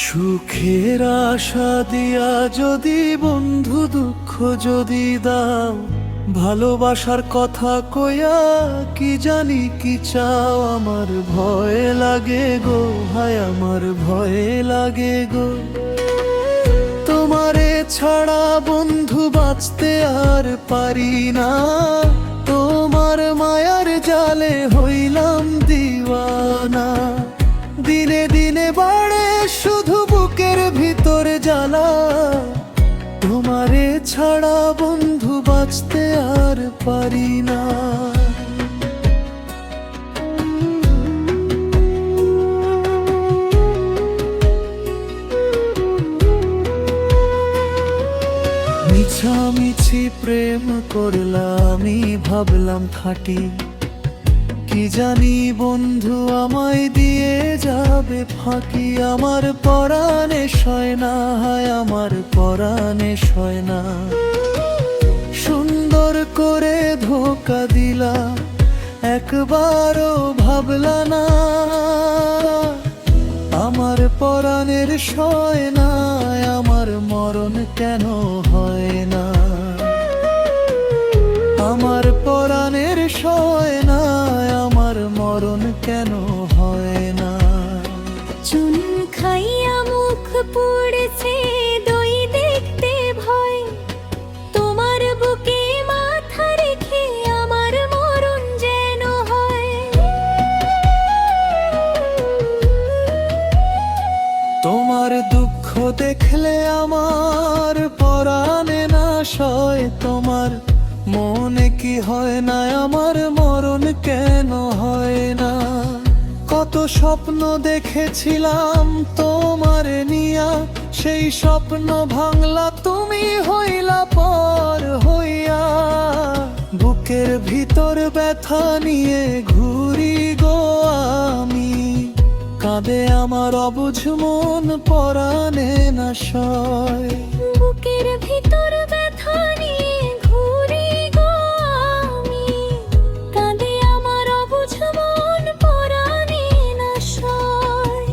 সুখের আশা দিয়া যদি বন্ধু দুঃখ যদি দাও, ভালোবাসার কথা কইয়া কি জানি কি চাও। আমার ভয় লাগে গো, হায় আমার ভয় লাগে গো। তোমারে ছাড়া বন্ধু বাঁচতে আর পারি না, তোমার মায়ার জালে হইলাম দিওয়ানা। দিনে দিনে বাড়ে শুধু বুকের ভিতরে জ্বালা, তোমারে ছাড়া বন্ধু বাঁচতে আর পারি না। মিছামিছি প্রেম করলাম, আমি ভাবলাম খাঁটি, কি জানি বন্ধু আমায় দিয়ে যাবে ফাঁকি। আমার পরাণে সয় না, হায় আমার পরাণে সয় না। সুন্দর করে ধোঁকা দিলা, একবারও ভাবলা না। আমার পরাণের সয় না, আমার মরণ কেন হয় না। আমার পরাণের সয় না, আমার মরণ কেন হয় না। চুন খাইয়া মুখ পুড়েছে, দই দেখতে ভয়। তোমার বুকে মাথা রেখে আমার মরণ যেন হয়। তোমার দুঃখ দেখলে আমার পরাণে না সয়। তোমার মনে কি হয় না, আমার মরণ কেন হয় না। কত স্বপ্ন দেখেছিলাম তোমার নিয়া, সেই স্বপ্ন ভাঙলা তুমি হইলা পর হইয়া। বুকের ভিতর ব্যথা নিয়ে ঘুরি গো আমি, কাঁদে আমার অবুঝ মন পরাণে না সয়। বুকের ভিতর ব্যথা নিয়ে ঘুরি গো আমি, কাঁদে আমার অবুঝ মন পরাণে না সয়।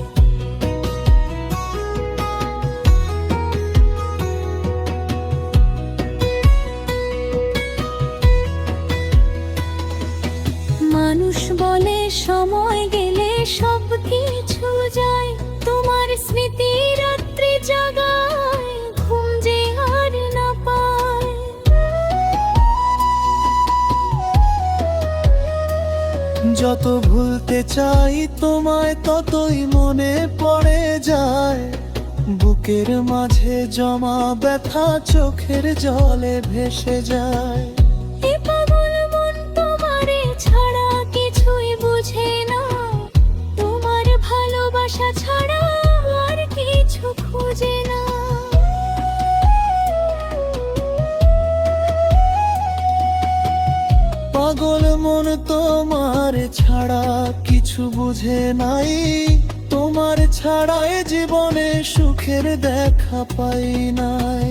মানুষ বলে সময় গেলে সব কিছু যায়, তোমার স্মৃতি রাত্রি জাগায়, ঘুম যে আর না পায়। যত ভুলতে চাই তোমায় ততই মনে পড়ে যায়। বুকের মাঝে জমা ব্যথা চোখের জলে ভেসে যায়। এ পাগল মন তোমারে ছাড়া কিছুই বুঝে না, তোমার ভালোবাসা ছাড়া আর কিছু খুঁজে না। পাগল মন তোমার ছাড়া কিছু বুঝে নাই, তোমার ছাড়া এ জীবনে সুখের দেখা পাই নাই।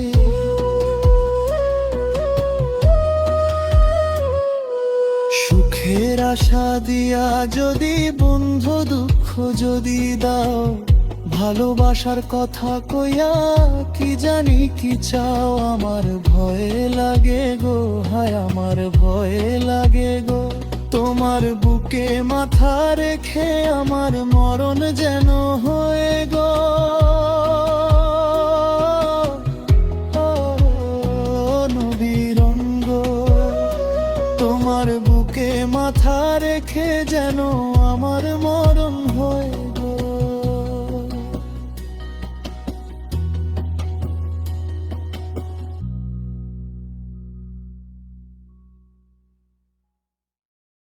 সুখের আশা দিয়া যদি বন্ধু দুঃখ যদি দাও, ভালোবাসার কথা কইয়া কি জানি কি চাও। আমার ভয় লাগে গো, হায় আমার ভয় লাগে গো। তোমার বুকে মাথা রেখে আমার মরণ যেন হয়ে গো। নবীরঙ্গ তোমার বুকে মাথা রেখে যেন আমার মরণ